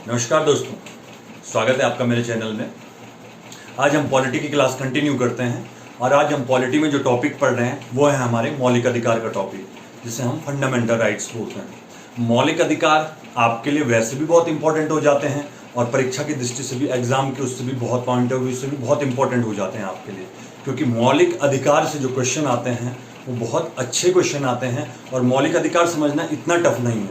नमस्कार दोस्तों, स्वागत है आपका मेरे चैनल में। आज हम पॉलिटी की क्लास कंटिन्यू करते हैं और आज हम पॉलिटी में जो टॉपिक पढ़ रहे हैं वो है हमारे मौलिक अधिकार का टॉपिक, जिसे हम फंडामेंटल राइट्स बोलते हैं। मौलिक अधिकार आपके लिए वैसे भी बहुत इंपॉर्टेंट हो जाते हैं और परीक्षा की दृष्टि से भी, एग्जाम के उससे भी बहुत पॉइंट ऑफ व्यू से भी बहुत इंपॉर्टेंट हो जाते हैं आपके लिए, क्योंकि मौलिक अधिकार से जो क्वेश्चन आते हैं वो बहुत अच्छे क्वेश्चन आते हैं। और मौलिक अधिकार समझना इतना टफ नहीं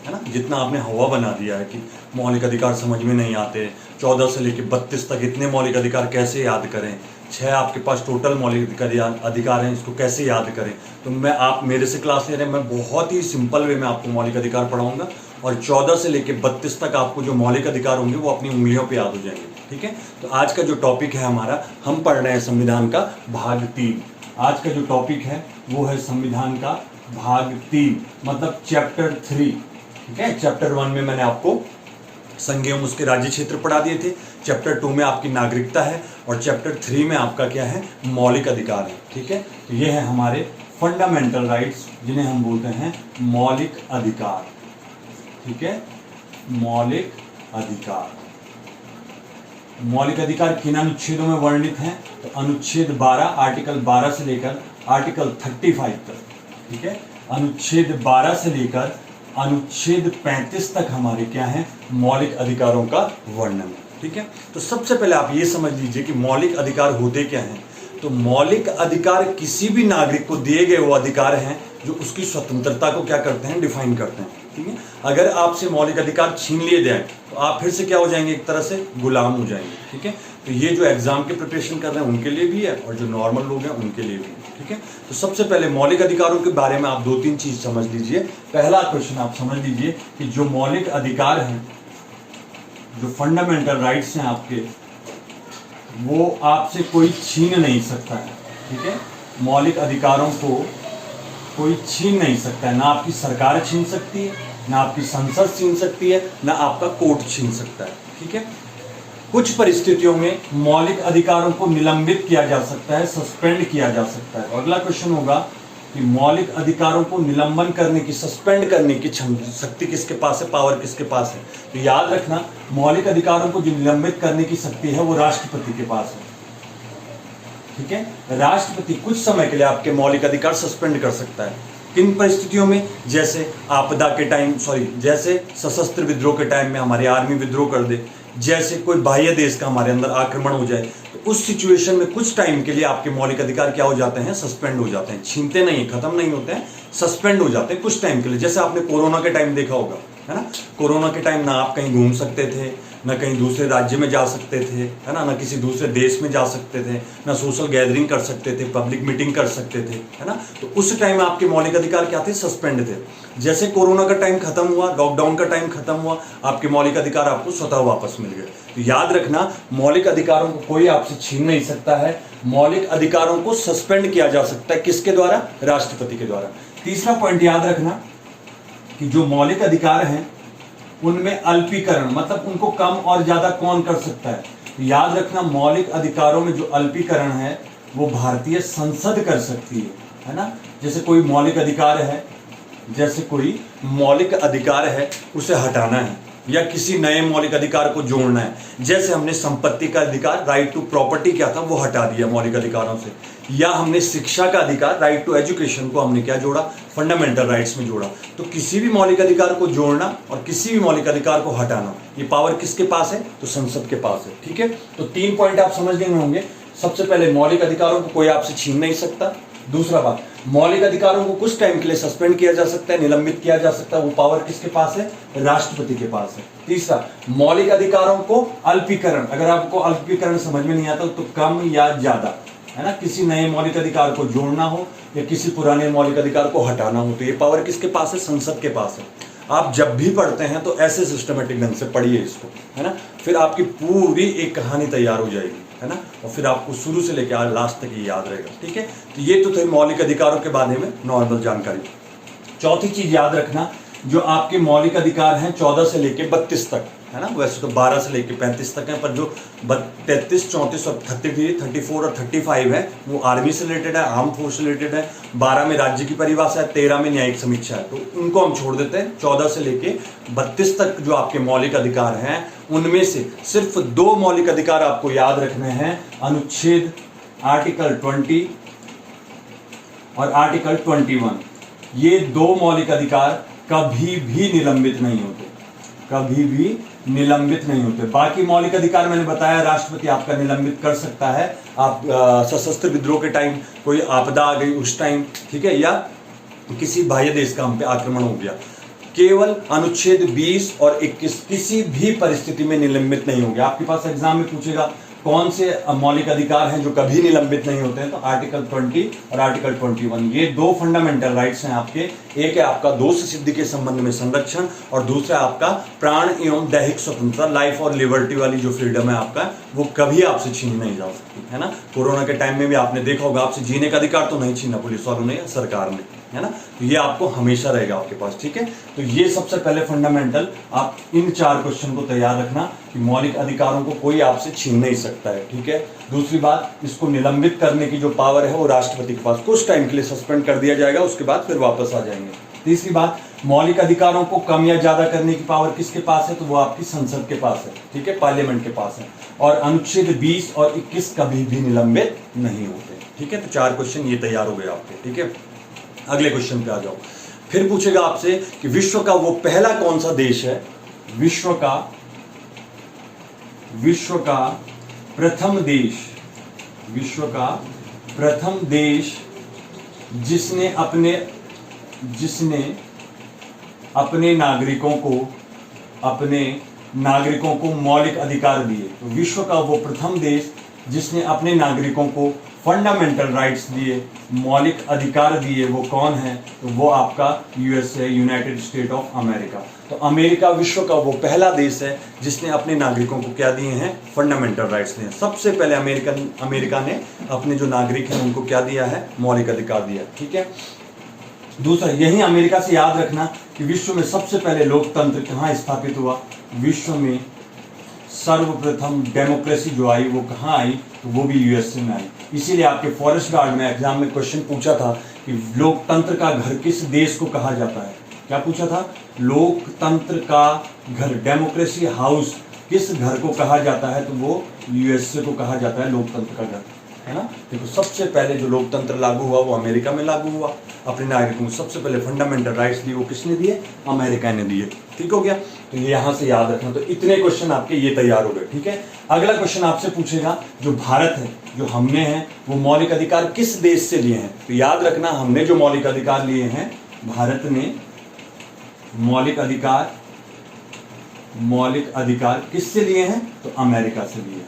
है ना, जितना आपने हवा बना दिया है कि मौलिक अधिकार समझ में नहीं आते। 14 से लेकर 32 तक इतने मौलिक अधिकार कैसे याद करें, 6 आपके पास टोटल मौलिक अधिकार हैं, इसको कैसे याद करें। तो आप मेरे से क्लास ले रहे हैं, मैं बहुत ही सिंपल वे में आपको मौलिक अधिकार पढ़ाऊंगा और 14 से लेकर 32 तक आपको जो मौलिक अधिकार होंगे वो अपनी उंगलियों पर याद हो जाएंगे। ठीक है, तो आज का जो टॉपिक है हमारा, हम पढ़ रहे हैं संविधान का भाग 3। आज का जो टॉपिक है वो है संविधान का भाग 3, मतलब चैप्टर 3। ठीक है, चैप्टर 1 में मैंने आपको संघ एवं उसके राज्य क्षेत्र पढ़ा दिए थे, चैप्टर 2 में आपकी नागरिकता है और चैप्टर 3 में आपका क्या है, मौलिक अधिकार है। ठीक है, तो ये है हमारे फंडामेंटल राइट्स, जिन्हें हम बोलते हैं मौलिक अधिकार। ठीक है, मौलिक अधिकार। मौलिक अधिकार किन अनुच्छेदों में वर्णित हैं, तो अनुच्छेद 12, आर्टिकल 12 से लेकर आर्टिकल 35 तक। ठीक है, अनुच्छेद 12 से लेकर अनुच्छेद 35 तक हमारे क्या है, मौलिक अधिकारों का वर्णन है। ठीक है, तो सबसे पहले आप ये समझ लीजिए कि मौलिक अधिकार होते क्या हैं। तो मौलिक अधिकार किसी भी नागरिक को दिए गए वो अधिकार हैं जो उसकी स्वतंत्रता को क्या करते हैं, डिफाइन करते हैं। ठीक है, अगर आपसे मौलिक अधिकार छीन लिए जाए तो आप फिर से क्या हो जाएंगे, एक तरह से गुलाम हो जाएंगे। ठीक है, तो ये जो एग्जाम की प्रिपरेशन कर रहे हैं उनके लिए भी है और जो नॉर्मल लोग हैं उनके लिए भी है। ठीक है, तो सबसे पहले मौलिक अधिकारों के बारे में आप 2-3 चीज समझ लीजिए। पहला क्वेश्चन आप समझ लीजिए कि जो मौलिक अधिकार हैं, जो फंडामेंटल राइट्स हैं आपके, वो आपसे कोई छीन नहीं सकता है। ठीक है, मौलिक अधिकारों को कोई छीन नहीं सकता है, ना आपकी सरकार छीन सकती है, ना आपकी संसद छीन सकती है, ना आपका कोर्ट छीन सकता है। ठीक है, कुछ परिस्थितियों में मौलिक अधिकारों को निलंबित किया जा सकता है, सस्पेंड किया जा सकता है। अगला क्वेश्चन होगा कि मौलिक अधिकारों को निलंबन करने की, सस्पेंड करने की शक्ति किसके पास है, पावर किसके पास है। तो याद रखना, मौलिक अधिकारों को जो निलंबित करने की शक्ति है वो राष्ट्रपति के पास है। ठीक है, राष्ट्रपति कुछ समय के लिए आपके मौलिक अधिकार सस्पेंड कर सकता है। किन परिस्थितियों में, जैसे आपदा के टाइम, जैसे सशस्त्र विद्रोह के टाइम में हमारी आर्मी विद्रोह कर दे, जैसे कोई बाह्य देश का हमारे अंदर आक्रमण हो जाए, तो उस सिचुएशन में कुछ टाइम के लिए आपके मौलिक अधिकार क्या हो जाते हैं, सस्पेंड हो जाते हैं। छीनते नहीं, खत्म नहीं होते हैं, सस्पेंड हो जाते हैं कुछ टाइम के लिए। जैसे आपने कोरोना के टाइम देखा होगा, है ना, कोरोना के टाइम ना आप कहीं घूम सकते थे, ना कहीं दूसरे राज्य में जा सकते थे, है ना किसी दूसरे देश में जा सकते थे, ना सोशल गैदरिंग कर सकते थे, पब्लिक मीटिंग कर सकते थे, है ना। तो उस टाइम आपके मौलिक अधिकार क्या थे, सस्पेंड थे। जैसे कोरोना का टाइम खत्म हुआ, लॉकडाउन का टाइम खत्म हुआ, आपके मौलिक अधिकार आपको स्वतः वापस मिल गए। तो याद रखना, मौलिक अधिकारों को कोई आपसे छीन नहीं सकता है। मौलिक अधिकारों को सस्पेंड किया जा सकता है, किसके द्वारा, राष्ट्रपति के द्वारा। तीसरा पॉइंट याद रखना कि जो मौलिक अधिकार हैं उनमें अल्पीकरण, मतलब उनको कम और ज्यादा कौन कर सकता है। तो याद रखना, मौलिक अधिकारों में जो अल्पीकरण है वो भारतीय संसद कर सकती है ना। जैसे कोई मौलिक अधिकार है, उसे हटाना है या किसी नए मौलिक अधिकार को जोड़ना है। जैसे हमने संपत्ति का अधिकार, राइट टू प्रॉपर्टी क्या था, वो हटा दिया मौलिक अधिकारों से, या हमने शिक्षा का अधिकार, राइट टू एजुकेशन को हमने क्या जोड़ा, फंडामेंटल राइट्स में जोड़ा। तो किसी भी मौलिक अधिकार को जोड़ना और किसी भी मौलिक अधिकार को हटाना, ये पावर किसके पास है, तो संसद के पास है। ठीक है, तो 3 पॉइंट आप समझ लेंगे होंगे। सबसे पहले, मौलिक अधिकारों को कोई आपसे छीन नहीं सकता। दूसरा बात, मौलिक अधिकारों को कुछ टाइम के लिए सस्पेंड किया जा सकता है, निलंबित किया जा सकता है, वो पावर किसके पास है, राष्ट्रपति के पास है। तीसरा, मौलिक अधिकारों को अल्पीकरण, अगर आपको अल्पीकरण समझ में नहीं आता तो कम या ज्यादा, है ना, किसी नए मौलिक अधिकार को जोड़ना हो या किसी पुराने मौलिक अधिकार को हटाना हो, तो ये पावर किसके पास है, संसद के पास है। आप जब भी पढ़ते हैं तो ऐसे सिस्टमेटिक ढंग से पढ़िए इसको, है ना, फिर आपकी पूरी एक कहानी तैयार हो जाएगी, है ना, और फिर आपको शुरू से लेकर लास्ट तक ये याद रहेगा। ठीक है, तो ये तो थे मौलिक अधिकारों के बारे में नॉर्मल जानकारी। चौथी चीज याद रखना जो आपके मौलिक अधिकार हैं 14 से लेके 32 तक, है ना, वैसे तो 12 से लेके 35 तक है, पर जो 33, 34 और 33, 34 और 35 है वो आर्मी से रिलेटेड है, आर्म फोर्स से रिलेटेड है। 12 में राज्य की परिभाषा है, 13 में न्यायिक समीक्षा है, तो उनको हम छोड़ देते हैं। 14 से लेके 32 तक जो आपके मौलिक अधिकार हैं, उनमें से सिर्फ 2 मौलिक अधिकार आपको याद रखने हैं, अनुच्छेद आर्टिकल 20 और आर्टिकल 21। ये 2 मौलिक अधिकार कभी भी निलंबित नहीं होते, कभी भी निलंबित नहीं होते। बाकी मौलिक अधिकार मैंने बताया, राष्ट्रपति आपका निलंबित कर सकता है, आप सशस्त्र विद्रोह के टाइम कोई आपदा आ गई उस टाइम, ठीक है, या किसी बाह्य देश का हम पे आक्रमण हो गया। केवल अनुच्छेद 20 और 21 किसी भी परिस्थिति में निलंबित नहीं होंगे। आपके पास एग्जाम में पूछेगा कौन से मौलिक अधिकार हैं जो कभी निलंबित नहीं होते हैं, तो आर्टिकल 20 और आर्टिकल 21, ये 2 फंडामेंटल राइट्स हैं आपके। एक है आपका दोष सिद्धि के संबंध में संरक्षण, और दूसरा आपका प्राण एवं दैहिक स्वतंत्रता, लाइफ और लिबर्टी वाली जो फ्रीडम है आपका, वो कभी आपसे छीनी नहीं जा सकती, है ना। कोरोना के टाइम में भी आपने देखा होगा, आपसे जीने का अधिकार तो नहीं छीना पुलिस वालों ने या सरकार ने, है ना, तो ये आपको हमेशा रहेगा आपके पास, ठीक है। तो ये सबसे पहले फंडामेंटल, आप इन 4 क्वेश्चन को तैयार रखना कि मौलिक अधिकारों को कोई आपसे छीन नहीं सकता है, ठीक है। दूसरी बात, इसको निलंबित करने की जो पावर है वो राष्ट्रपति के पास, कुछ टाइम के लिए सस्पेंड कर दिया जाएगा, उसके बाद फिर वापस आ जाएंगे। तीसरी बात, मौलिक अधिकारों को कम या ज्यादा करने की पावर किसके पास है, तो वो आपकी संसद के पास है, ठीक है, पार्लियामेंट के पास है। और अनुच्छेद 20 और 21 कभी भी निलंबित नहीं होते, ठीक है। तो 4 क्वेश्चन ये तैयार हो गए आपके, ठीक है। अगले क्वेश्चन पे आ जाओ। फिर पूछेगा आपसे कि विश्व का वो पहला कौन सा देश है, विश्व का प्रथम देश जिसने अपने नागरिकों को मौलिक अधिकार दिए। तो विश्व का वो प्रथम देश जिसने अपने नागरिकों को फंडामेंटल राइट्स दिए, मौलिक अधिकार दिए, वो कौन है, तो वो आपका USA, United state of America. तो अमेरिका विश्व का वो पहला देश है जिसने अपने नागरिकों को क्या दिए हैं, फंडामेंटल राइट्स दिए हैं। सबसे पहले अमेरिका ने अपने जो नागरिक हैं उनको क्या दिया है, मौलिक अधिकार दिया, ठीक है। दूसरा, यही अमेरिका से याद रखना कि विश्व में सबसे पहले लोकतंत्र कहाँ स्थापित हुआ, विश्व में सर्वप्रथम डेमोक्रेसी जो आई वो कहाँ आई, तो वो भी यूएसए में आई। इसीलिए आपके फॉरेस्ट गार्ड में एग्जाम में क्वेश्चन पूछा था कि लोकतंत्र का घर किस देश को कहा जाता है, क्या पूछा था, लोकतंत्र का घर, डेमोक्रेसी हाउस किस घर को कहा जाता है, तो वो यूएसए को कहा जाता है लोकतंत्र का घर, है ना। देखो, सबसे पहले जो लोकतंत्र लागू हुआ वो अमेरिका में लागू हुआ। अपने नागरिकों को सबसे पहले फंडामेंटल राइट्स दिए, वो किसने दिए, अमेरिका ने दिए, ठीक हो गया। तो ये यहां से याद रखना। तो इतने क्वेश्चन आपके ये तैयार हो गए, ठीक है। अगला क्वेश्चन आपसे पूछेगा, जो भारत है, जो हमने हैं, वो मौलिक अधिकार किस देश से लिए हैं। तो याद रखना, हमने जो मौलिक अधिकार लिए हैं, भारत ने मौलिक अधिकार किससे लिए हैं, तो अमेरिका से लिए हैं,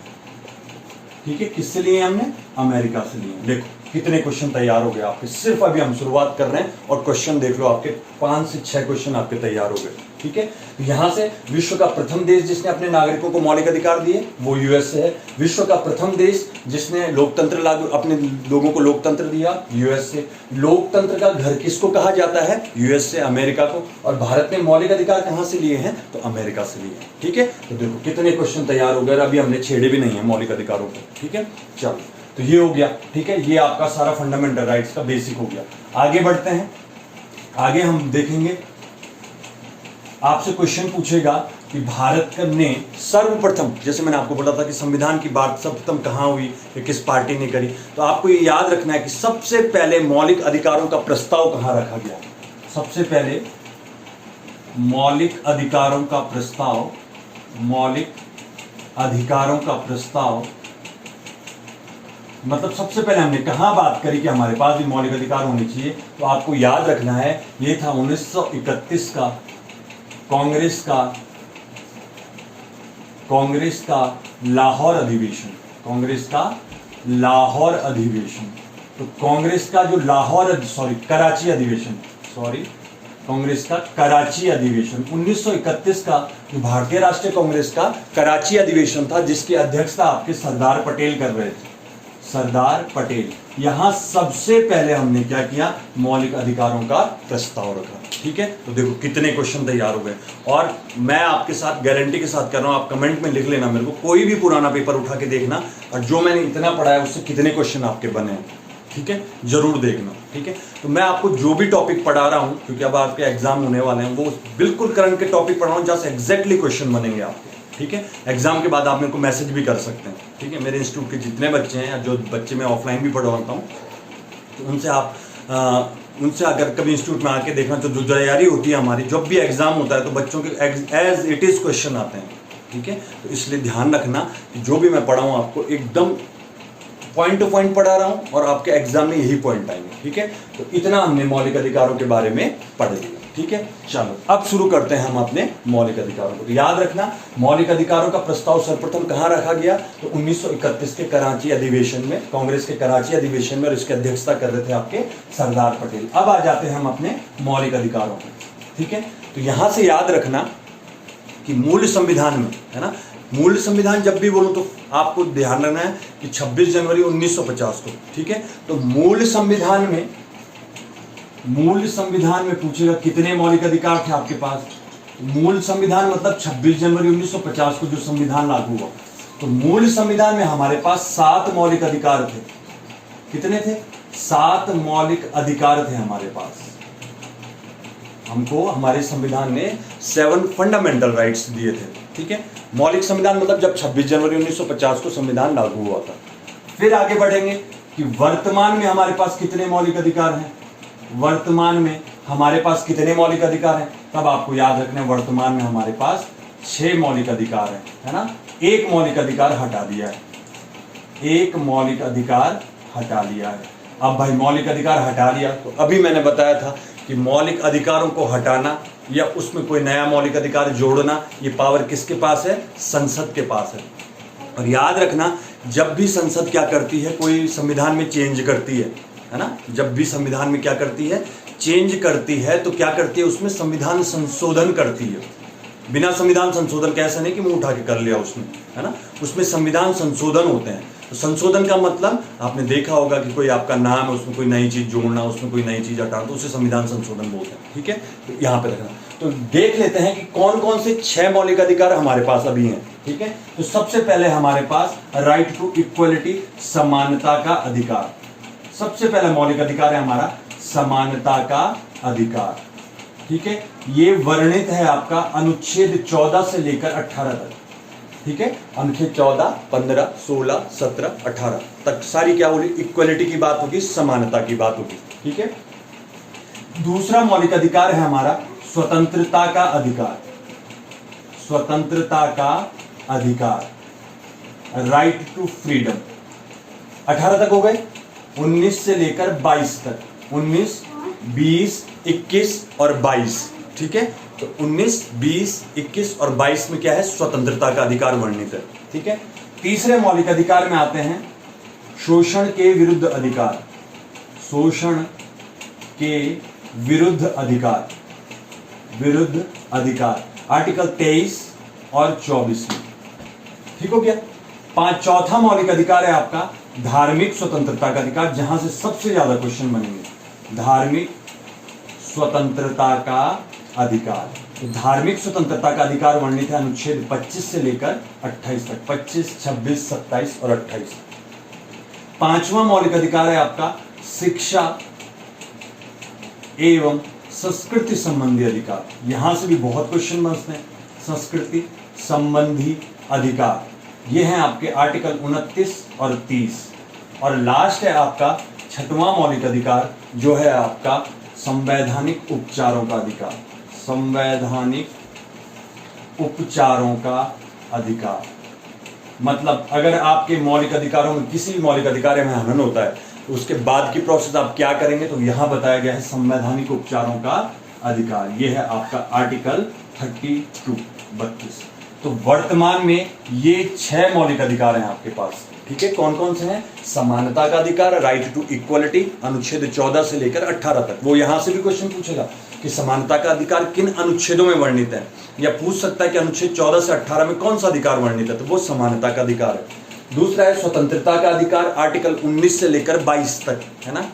ठीक है। किससे लिए हमने, अमेरिका से लिए। देखो कितने क्वेश्चन तैयार हो गए आपके, सिर्फ अभी हम शुरुआत कर रहे हैं और क्वेश्चन देख लो, आपके 5 से 6 क्वेश्चन आपके तैयार हो गए, ठीक है। यहां से विश्व का प्रथम देश जिसने अपने नागरिकों को मौलिक अधिकार दिए वो यूएसए है। विश्व का प्रथम देश जिसने लोकतंत्र लागू, अपने लोगों को लोकतंत्र दिया, यूएसए। लोकतंत्र का घर किसको कहा जाता है, यूएसए, अमेरिका को। और भारत ने मौलिक अधिकार कहां से लिए हैं, तो अमेरिका से लिए हैं, ठीक है। तो देखो कितने क्वेश्चन तैयार हो गए, अभी हमने छेड़े भी नहीं है मौलिक अधिकारों को, ठीक है। चलो, तो ये हो गया, ठीक है। ये आपका सारा फंडामेंटल राइट्स का बेसिक हो गया। आगे बढ़ते हैं। आगे हम देखेंगे, आपसे क्वेश्चन पूछेगा कि भारत ने सर्वप्रथम, जैसे मैंने आपको बोला था कि संविधान की बात सर्वप्रथम कहाँ हुई, कि किस पार्टी ने करी, तो आपको ये याद रखना है कि सबसे पहले मौलिक अधिकारों का प्रस्ताव कहाँ रखा गया। सबसे पहले मौलिक अधिकारों का प्रस्ताव मतलब सबसे पहले हमने कहाँ बात करी कि हमारे पास भी मौलिक अधिकार होने चाहिए, तो आपको याद रखना है ये था 1931 का कांग्रेस का लाहौर अधिवेशन। तो कांग्रेस का जो कांग्रेस का कराची अधिवेशन 1931 का जो भारतीय राष्ट्रीय कांग्रेस का कराची अधिवेशन था, जिसकी अध्यक्षता आपके सरदार पटेल कर रहे थे, सरदार पटेल। यहां सबसे पहले हमने क्या किया, मौलिक अधिकारों का प्रस्ताव रखा, ठीक है। तो देखो कितने क्वेश्चन तैयार हो गए, और मैं आपके साथ गारंटी के साथ कर रहा हूं, आप कमेंट में लिख लेना मेरे को, कोई भी पुराना पेपर उठा के देखना और जो मैंने इतना पढ़ा है उससे कितने क्वेश्चन आपके बने हैं, ठीक है, जरूर देखना, ठीक है। तो मैं आपको जो भी टॉपिक पढ़ा रहा हूं, क्योंकि अब आपके एग्जाम होने वाले हैं, वो बिल्कुल करंट के टॉपिक पढ़ा रहा हूं जहां से एग्जैक्टली क्वेश्चन बनेंगे आपके, ठीक है। एग्जाम के बाद आप मेरे को मैसेज भी कर सकते हैं, ठीक है। मेरे इंस्टीट्यूट के जितने बच्चे हैं या जो बच्चे मैं ऑफलाइन भी पढ़वाता हूँ, तो उनसे आप उनसे अगर कभी इंस्टीट्यूट में आके देखना, तो जो तैयारी होती है हमारी, जब भी एग्जाम होता है तो बच्चों के एज इट इज क्वेश्चन आते हैं, ठीक है। तो इसलिए ध्यान रखना कि जो भी मैं पढ़ाऊँ आपको एकदम पॉइंट टू पॉइंट पढ़ा रहा हूँ और आपके एग्जाम में यही पॉइंट आएंगे, ठीक है। तो इतना हमने मौलिक अधिकारों के बारे में पढ़ लिया, ठीक है। चलो अब शुरू करते हैं हम अपने मौलिक अधिकारों को। तो याद रखना, मौलिक अधिकारों का प्रस्ताव सर्वप्रथम कहाँ रखा गया, तो 1931 के कराची अधिवेशन में, कांग्रेस के कराची अधिवेशन में, और इसकी अध्यक्षता कर रहे थे आपके सरदार पटेल। अब आ जाते हैं हम अपने मौलिक अधिकारों को, ठीक है। तो यहां से याद रखना कि मूल संविधान में, है ना, मूल संविधान जब भी बोलूं तो आपको ध्यान रखना है कि 26 जनवरी 1950 को, ठीक है। तो मूल संविधान में पूछेगा कितने मौलिक अधिकार थे आपके पास। मूल संविधान मतलब 26 जनवरी 1950 को जो संविधान लागू हुआ, तो मूल संविधान में हमारे पास 7 मौलिक अधिकार थे। कितने थे? 7 मौलिक अधिकार थे हमारे पास। हमको हमारे संविधान ने 7 फंडामेंटल राइट्स दिए थे, ठीक है। मौलिक संविधान मतलब जब 26 जनवरी 1950 को संविधान लागू हुआ था। फिर आगे बढ़ेंगे कि वर्तमान में हमारे पास कितने मौलिक अधिकार हैं। वर्तमान में हमारे पास कितने मौलिक अधिकार हैं, तब आपको याद रखना है वर्तमान में हमारे पास 6 मौलिक अधिकार है ना। एक मौलिक अधिकार हटा दिया है, एक मौलिक अधिकार हटा लिया है। अब भाई मौलिक अधिकार हटा लिया, तो अभी मैंने बताया था कि मौलिक अधिकारों को हटाना या उसमें कोई नया मौलिक अधिकार जोड़ना, ये पावर किसके पास है? संसद के पास है। और याद रखना, जब भी संसद क्या करती है, कोई संविधान में चेंज करती है ना, जब भी संविधान में क्या करती है, चेंज करती है, तो क्या करती है, उसमें संविधान संशोधन करती है। बिना संविधान संशोधन कैसे नहीं कि मुंह उठा के कर लिया उसमें, है ना, उसमें संविधान संशोधन होते हैं। तो संशोधन का मतलब आपने देखा होगा कि कोई आपका नाम है, उसमें कोई नई चीज जोड़ना, उसमें कोई नई चीज हटाना, तो उसे संविधान संशोधन बोलते हैं, ठीक है। तो यहाँ पे रखना। तो देख लेते हैं कि कौन कौन से 6 मौलिक अधिकार हमारे पास अभी हैं, ठीक है। तो सबसे पहले हमारे पास राइट टू इक्वलिटी, समानता का अधिकार। सबसे पहला मौलिक अधिकार है हमारा समानता का अधिकार, ठीक है। ये वर्णित है आपका अनुच्छेद 14 से लेकर 18 तक, ठीक है। अनुच्छेद 14, 15, 16, 17, 18 तक सारी क्या होगी? इक्वलिटी की बात होगी, समानता की बात होगी, ठीक है। दूसरा मौलिक अधिकार है हमारा स्वतंत्रता का अधिकार। स्वतंत्रता का अधिकार, राइट टू फ्रीडम। 18 तक हो गए, 19 से लेकर 22 तक, 19, 20, 21 और 22, ठीक है। तो 19, 20, 21 और 22 में क्या है? स्वतंत्रता का अधिकार वर्णित है, ठीक है। तीसरे मौलिक अधिकार में आते हैं शोषण के विरुद्ध अधिकार। शोषण के विरुद्ध अधिकार, विरुद्ध अधिकार आर्टिकल 23 और 24 में, ठीक हो गया। चौथा मौलिक अधिकार है आपका धार्मिक स्वतंत्रता का अधिकार, जहां से सबसे ज्यादा क्वेश्चन बनेंगे। धार्मिक स्वतंत्रता का अधिकार, तो धार्मिक स्वतंत्रता का अधिकार वर्णित है अनुच्छेद 25 से लेकर 28 तक, 25, 26, 27 और 28। पांचवा मौलिक अधिकार है आपका शिक्षा एवं संस्कृति संबंधी अधिकार। यहां से भी बहुत क्वेश्चन बनते हैं। संस्कृति संबंधी अधिकार, ये हैं आपके आर्टिकल 29 और 30। और लास्ट है आपका 6वां मौलिक अधिकार, जो है आपका संवैधानिक उपचारों का अधिकार। संवैधानिक उपचारों का अधिकार मतलब अगर आपके मौलिक अधिकारों में किसी भी मौलिक अधिकार में हनन होता है, तो उसके बाद की प्रोसेस आप क्या करेंगे, तो यहां बताया गया है संवैधानिक उपचारों का अधिकार। यह है आपका आर्टिकल 32। तो वर्तमान में ये 6 मौलिक अधिकार हैं आपके पास, ठीक है। कौन कौन से हैं? समानता का अधिकार, राइट टू इक्वलिटी, अनुच्छेद 14 से लेकर 18 तक। वो यहां से भी क्वेश्चन पूछेगा कि समानता का अधिकार किन अनुच्छेदों में वर्णित है, या पूछ सकता है कि अनुच्छेद 14 से 18 में कौन सा अधिकार वर्णित है, तो वो समानता का अधिकार है। दूसरा है स्वतंत्रता का अधिकार, आर्टिकल 19 से लेकर 22 तक, है ना।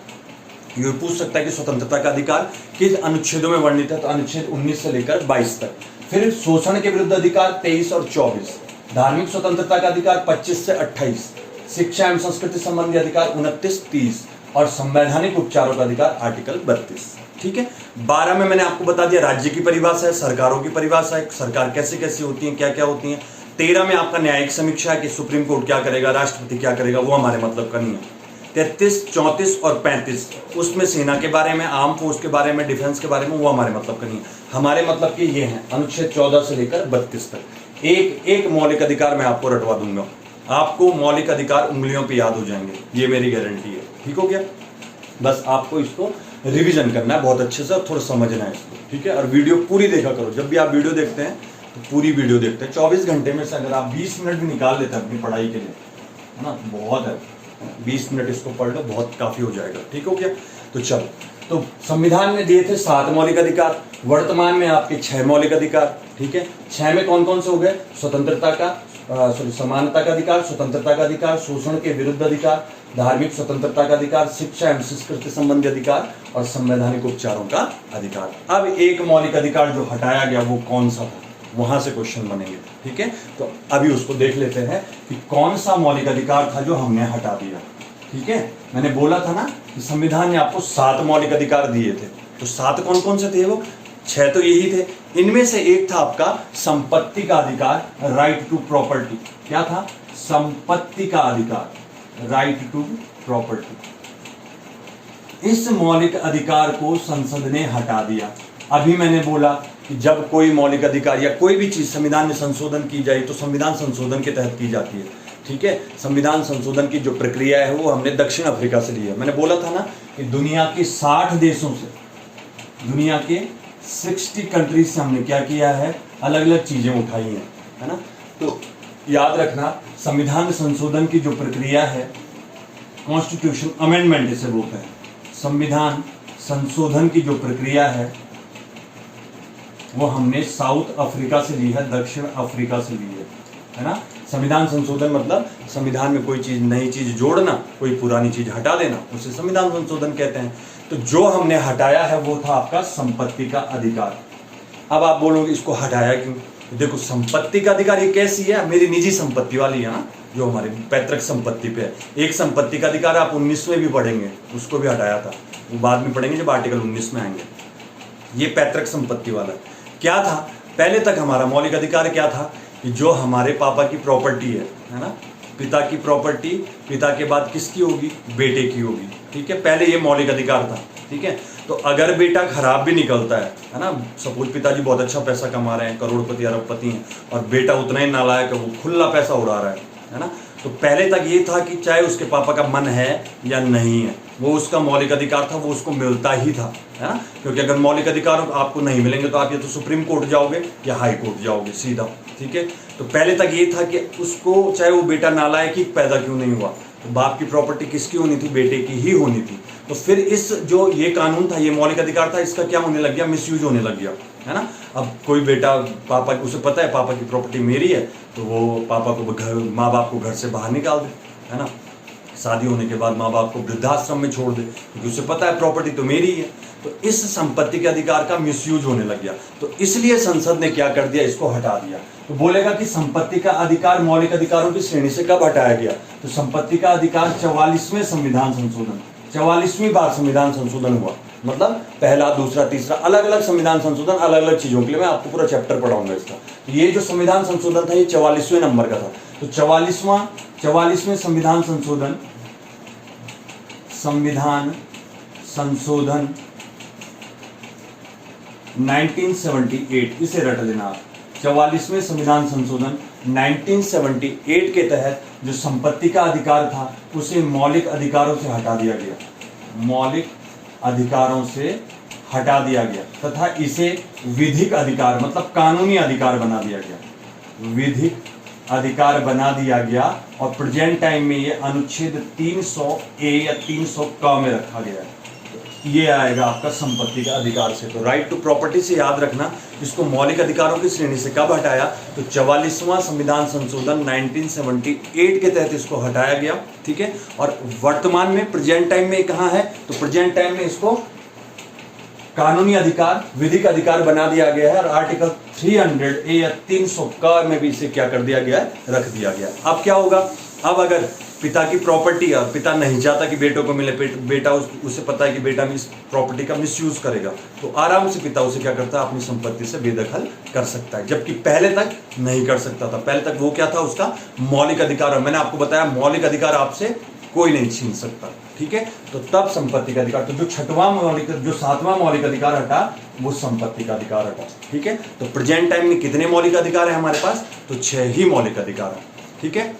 ये पूछ सकता है कि स्वतंत्रता का अधिकार किस अनुच्छेदों में वर्णित है, तो अनुच्छेद 19 से लेकर 22 तक। फिर शोषण के विरुद्ध अधिकार 23 और 24, धार्मिक स्वतंत्रता का अधिकार 25 से 28, शिक्षा एवं संस्कृति संबंधी अधिकार 29, 30 और संवैधानिक उपचारों का अधिकार आर्टिकल 32। ठीक है, 12 में मैंने आपको बता दिया राज्य की परिभाषा है, सरकारों की परिभाषा है, सरकार कैसे कैसे होती है, क्या क्या होती है। 13 में आपका न्यायिक समीक्षा है कि सुप्रीम कोर्ट क्या करेगा, राष्ट्रपति क्या करेगा, वो हमारे मतलब का नहीं है। 33, 34 और 35 उसमें सेना के बारे में, आर्म फोर्स के बारे में, डिफेंस के बारे में, वो हमारे मतलब का नहीं है। हमारे मतलब के ये हैं अनुच्छेद 14 से लेकर 32 तक। एक एक मौलिक अधिकार मैं आपको रटवा दूंगा, आपको मौलिक अधिकार उंगलियों पे याद हो जाएंगे, ये मेरी गारंटी है। ठीक हो गया, बस आपको इसको रिवीजन करना है बहुत अच्छे से और थोड़ा समझना है इसको। ठीक है, और वीडियो पूरी देखा करो, जब भी आप वीडियो देखते हैं तो पूरी वीडियो देखते हैं। 24 घंटे में से अगर आप 20 मिनट भी निकाल लेते हैं अपनी पढ़ाई के लिए, है ना, बहुत है, 20 मिनट इसको पढ़ लो, बहुत काफी हो जाएगा। ठीक हो गया, तो चलो, तो संविधान ने दिए थे 7 मौलिक अधिकार, वर्तमान में आपके 6 मौलिक अधिकार। ठीक है, 6 में कौन कौन से हो गए, स्वतंत्रता का समानता का अधिकार, स्वतंत्रता का अधिकार, शोषण के विरुद्ध अधिकार, धार्मिक स्वतंत्रता का अधिकार, शिक्षा एवं संस्कृति संबंधी अधिकार और संवैधानिक उपचारों का अधिकार। अब एक मौलिक अधिकार जो हटाया गया वो कौन सा था, वहां से क्वेश्चन बनेंगे। ठीक है, तो अभी उसको देख लेते हैं कि कौन सा मौलिक अधिकार था जो हमने हटा दिया। ठीक है, मैंने बोला था ना कि संविधान ने आपको 7 मौलिक अधिकार दिए थे, तो 7 कौन कौन से थे, वो 6 तो यही थे। इनमें से एक था आपका संपत्ति का अधिकार, राइट टू प्रॉपर्टी। क्या था, संपत्ति का अधिकार, राइट टू प्रॉपर्टी। इस मौलिक अधिकार को संसद ने हटा दिया। अभी मैंने बोला कि जब कोई मौलिक अधिकार या कोई भी चीज संविधान में संशोधन की जाए तो संविधान संशोधन के तहत की जाती है। ठीक है, संविधान संशोधन की जो प्रक्रिया है वो हमने दक्षिण अफ्रीका से ली है। मैंने बोला था ना कि दुनिया के 60 देशों से, दुनिया के 60 कंट्रीज से हमने क्या किया है, अलग अलग चीजें उठाई हैं, है ना। तो याद रखना, संविधान संशोधन की जो प्रक्रिया है, कॉन्स्टिट्यूशन अमेंडमेंट इसे बोलते हैं, संविधान संशोधन की जो प्रक्रिया है वो हमने साउथ अफ्रीका से ली है, दक्षिण अफ्रीका से ली है ना। संविधान संशोधन मतलब संविधान में कोई चीज, नई चीज जोड़ना, कोई पुरानी चीज हटा देना, उसे संविधान संशोधन कहते हैं। तो जो हमने हटाया है वो था आपका संपत्ति का अधिकार। अब आप बोलोगे इसको हटाया क्यों, देखो संपत्ति का अधिकार ये कैसी है, मेरी निजी संपत्ति वाली है ना, जो हमारे पैतृक संपत्ति पे है। एक संपत्ति का अधिकार आप 19 में भी पढ़ेंगे, उसको भी हटाया था, वो बाद में पढ़ेंगे जब आर्टिकल 19 में आएंगे। ये पैतृक संपत्ति वाला क्या था, पहले तक हमारा मौलिक अधिकार क्या था कि जो हमारे पापा की प्रॉपर्टी है ना, पिता की प्रॉपर्टी पिता के बाद किसकी होगी, बेटे की होगी। ठीक है, पहले ये मौलिक अधिकार था। ठीक है, तो अगर बेटा खराब भी निकलता है ना, सपोज पिताजी बहुत अच्छा पैसा कमा रहे हैं, करोड़पति अरबपति हैं, और बेटा उतना ही नालायक है, वो खुला पैसा उड़ा रहा है ना, तो पहले तक ये था कि चाहे उसके पापा का मन है या नहीं है, वो उसका मौलिक अधिकार था, वो उसको मिलता ही था, है ना। क्योंकि अगर मौलिक अधिकार आपको नहीं मिलेंगे तो आप या तो सुप्रीम कोर्ट जाओगे या हाई कोर्ट जाओगे सीधा। ठीक है, तो पहले तक ये था कि उसको, चाहे वो बेटा नालायक ही पैदा क्यों नहीं हुआ, तो बाप की प्रॉपर्टी किसकी होनी थी, बेटे की ही होनी थी। तो फिर इस जो ये कानून था, ये मौलिक अधिकार था, इसका क्या होने लग गया, मिसयूज होने लग गया, है ना। अब कोई बेटा पापा, उसे पता है पापा की प्रॉपर्टी मेरी है, तो वो पापा को घर, माँ बाप को घर से बाहर निकाल दे, है ना, शादी होने के बाद माँ बाप को वृद्धाश्रम में छोड़ दे, क्योंकि उसे पता है प्रॉपर्टी तो मेरी है। तो इस संपत्ति के अधिकार का मिसयूज होने लग गया, तो इसलिए संसद ने क्या कर दिया, इसको हटा दिया। तो बोलेगा कि संपत्ति का अधिकार मौलिक अधिकारों की श्रेणी से कब हटाया गया, तो संपत्ति का अधिकार 44वें संविधान संशोधन, 44वीं बार संविधान संशोधन हुआ, मतलब पहला, दूसरा, तीसरा, अलग अलग संविधान संशोधन, अलग अलग चीजों के लिए मैं आपको पूरा चैप्टर पढ़ाऊंगा इसका। तो ये जो संविधान संशोधन था ये 44वें नंबर का था। तो 44वें संविधान संशोधन, संविधान संशोधन 1978, इसे रट लेना आप। 44वें संविधान संशोधन 1978 के तहत जो संपत्ति का अधिकार था उसे मौलिक अधिकारों से हटा दिया गया, मौलिक अधिकारों से हटा दिया गया तथा इसे विधिक अधिकार मतलब कानूनी अधिकार बना दिया गया, विधिक अधिकार बना दिया गया। और प्रेजेंट टाइम में ये अनुच्छेद 300A या 300 क में रखा गया है। ये आएगा आपका संपत्ति का अधिकार से। तो राइट टू प्रॉपर्टी से याद रखना, इसको मौलिक अधिकारों की श्रेणी से कब हटाया, तो 44वां संविधान संशोधन 1978 के तहत इसको हटाया गया, ठीक है। और वर्तमान में प्रेजेंट टाइम में कहाँ है, तो प्रेजेंट टाइम में इसको कानूनी अधिकार, विधिक अधिकार बना दिया गया है और आर्टिकल 300A या 300 का में भी इसे क्या कर दिया गया है, रख दिया गया। अब क्या होगा, अब अगर पिता की प्रॉपर्टी और पिता नहीं चाहता कि बेटों को मिले, बेटा उसे पता है कि बेटा इस प्रॉपर्टी का मिसयूज करेगा, तो आराम से पिता उसे क्या करता है, अपनी संपत्ति से बेदखल कर सकता है, जबकि पहले तक नहीं कर सकता था। पहले तक वो क्या था, उसका मौलिक अधिकार। मैंने आपको बताया मौलिक अधिकार आपसे कोई नहीं छीन सकता, ठीक है। तो तब संपत्ति का अधिकार, तो जो 7वां मौलिक अधिकार हटा वो संपत्ति का अधिकार हटा, ठीक है। तो प्रेजेंट टाइम में कितने मौलिक अधिकार है हमारे पास, तो 6 ही मौलिक अधिकार है, ठीक है।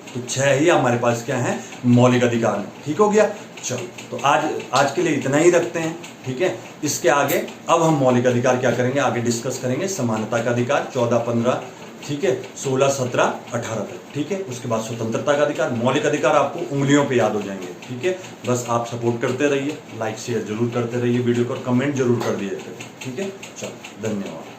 तो 6 ही हमारे पास क्या है, मौलिक अधिकार है, ठीक हो गया। चलो, तो आज के लिए इतना ही रखते हैं, ठीक है। इसके आगे अब हम मौलिक अधिकार क्या करेंगे, आगे डिस्कस करेंगे। समानता का अधिकार 14, 15, ठीक है, 16, 17, 18 तक, ठीक है। उसके बाद स्वतंत्रता का अधिकार, मौलिक अधिकार आपको उंगलियों पे याद हो जाएंगे, ठीक है। बस आप सपोर्ट करते रहिए, लाइक शेयर जरूर करते रहिए वीडियो को, कमेंट जरूर कर दिए, ठीक है। चलो, धन्यवाद।